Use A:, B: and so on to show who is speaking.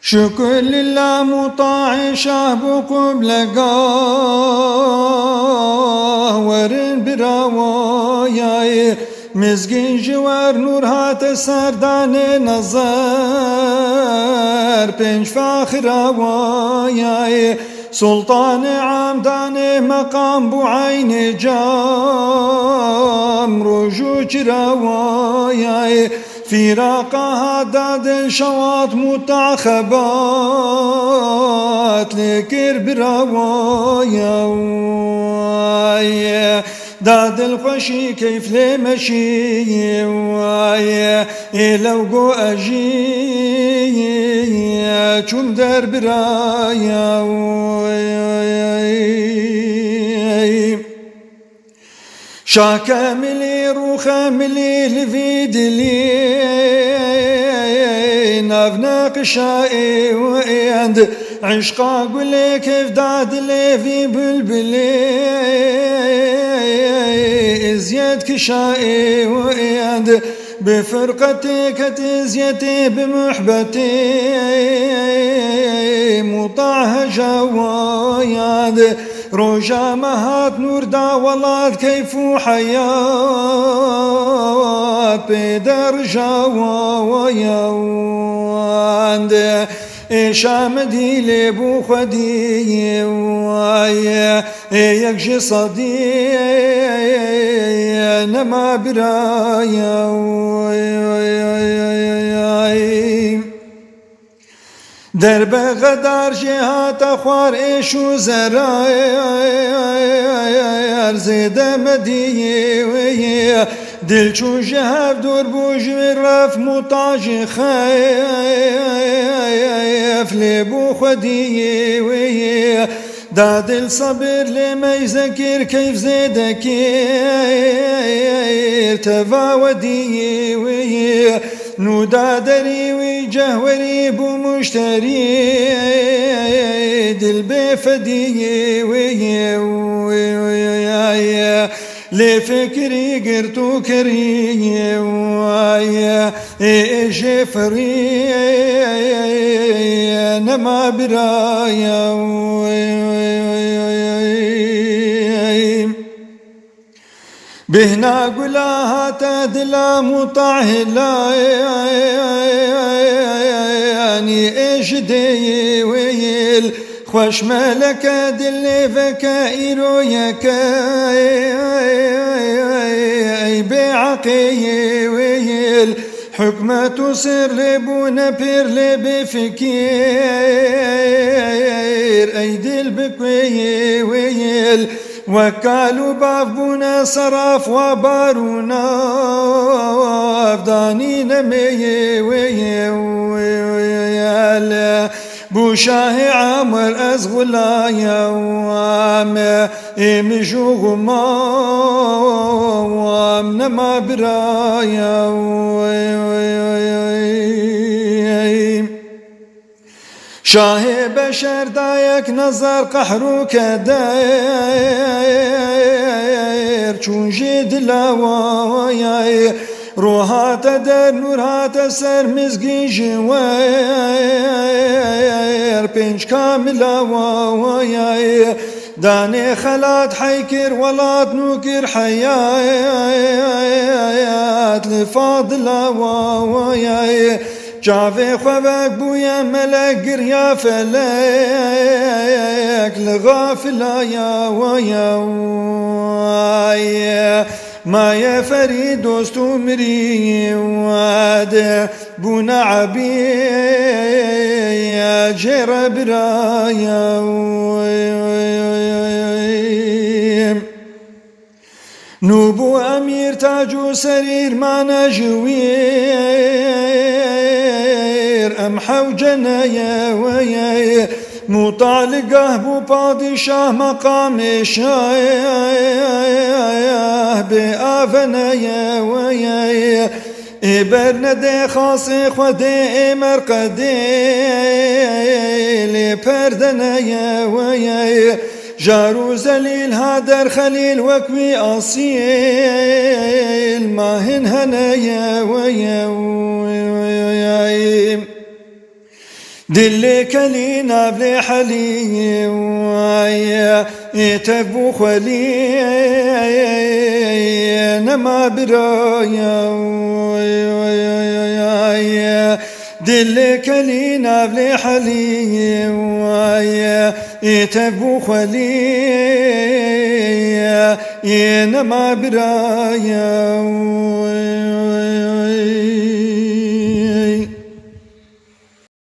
A: شكر لله مطاع شهب قبلقاه ورن براوايا مزگین جوار نور هات سردان نظر پنج فاخر آوایای سلطان عمدان مقام بو عین جام رجوع جراوایای فراقها داد الشواط متعخبات لكر براوايا داد الخشي كيف لمشي وايا لو جو اجي شوم در برايا شاكاملي روخاملي لفيدلي نافناق شائي ويند عشقا قولي كيف داد لي في بلبلي ازيد كشائي ويند بفرقتك تزيتي بمحبتي مطاعها جواياد روجا مهات نور دا ولاد كيف حياة بدر جوا وياند شام دي لبو خدي ويا يكجي صدي نما برايا درب غدار جهات خوار ايش وزراير زيد مدي دل چو جهب دور بوجوي رف مطاج خايف لبو خدي داد الصبر لما يذكر كيف زيد كير تفاودي نودا دري وجهوري بمشتري دل بفدي لفكري قرتو كري ويا جفري نما برايا بهنا قلاها تدلا مطعهلا يعني ايش دي ويل خوش ملك دل فكائرو يكاي بعقي ويل حكمة سر لبونا بير لبفكير ايدي البكوي ويل وكالوا بافبونا صراف وبارونا افداني نمي ويا بوشاه عمر ازغلا يوام امشو غمام نما برايا شاه بشر دايك نظر قحروك داير چون جد لوايا روحات در نورات سر مزگی جوار پنج کامل وايا داني خلات حيكر ولات نوكر حياة لفاضل وايا جافي خوابك بويا ملك قريا فلك لغافل يا ويا ما يا فريد دوست مري واد بونا عبي يا جرى برايا نوبو امير تاجو سرير ما نجوير ام حوجنا يا ويا مطالقه بو بادشاه مقام شاه بآفنا يا ويا برنده خاص خودي مرقدي لپردنا يا ويا جارو زليل هادر خليل وكوي أصيل ما هن هنايا ويا دلك لينا بلي حلي ويا يتبو خلي نما برايا ويا دلك لينا بلي حلي ويا يتبو خلي نما برايا